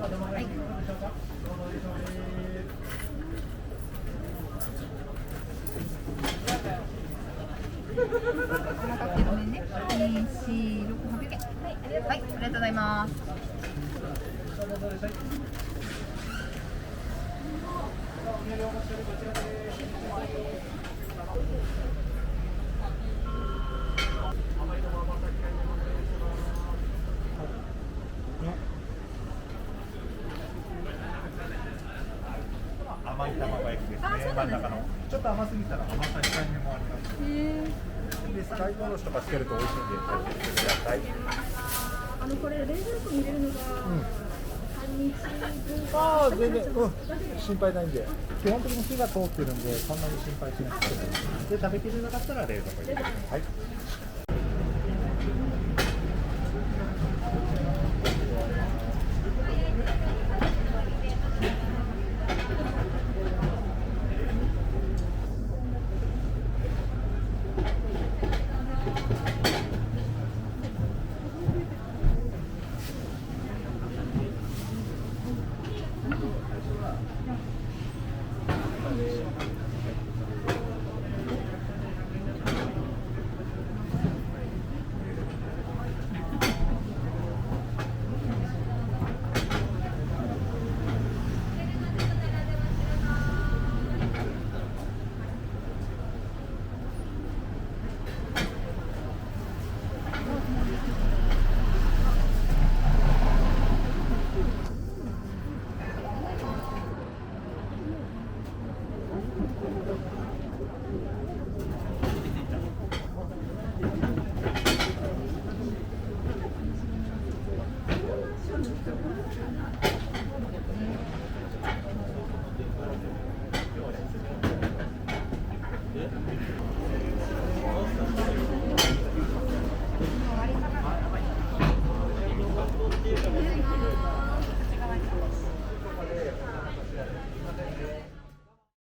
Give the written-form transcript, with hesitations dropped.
はい。細かくごめんね。2、4、6、800円。はい、ありがとうございます。甘い卵焼きですね。真ん中のちょっと甘すぎたら甘さ控えめもあります。で、大根おろしとかつけると美味しいんで食べてください。これ冷蔵庫に入れるのが、半日分。ああ、全然、心配ないんで。基本的に火が通ってるんで、そんなに心配しなくても。で、食べきれなかったら冷蔵庫に入れてください。